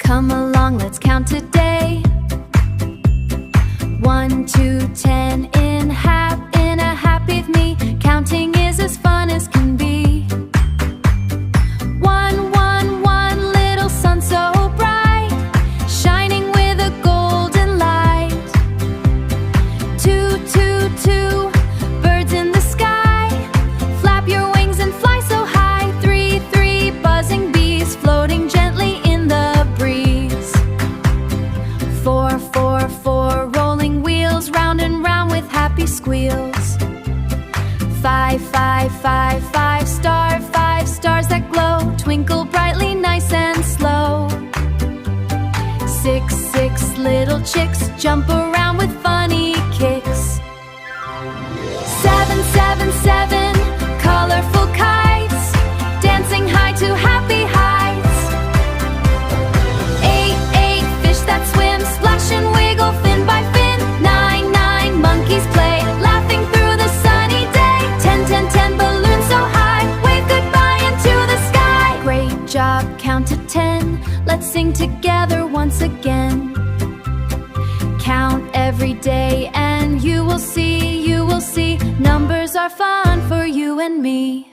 Come along, let's count today. 1, 2, 10 in a happy with me. Counting is as fun as can be. 1, 1, 1, little sun so bright, shining with a golden light. 2, 2, 2, birds in the sky, flap your wings and fly so high. 3, 3, buzzing bees floating gently in the breeze. 4, 4, 4, rolling wheels round and round with happy squeals. 5, 5, 5, 5 stars that glow, twinkle brightly, nice and slow. 6, 6, little chicks jump around with funny kicks. 7, 7, 7, colorful kites, dancing high to happy heights. 8, 8, fish that swim, splash and wiggle fin by fin. 9, 9, monkeys play, laughing through the sunny day. 10, 10, 10, balloons so high, wave goodbye into the sky. Great job, count to 10, let's sing together once again. Count every day and you will see, numbers are fun for you and me.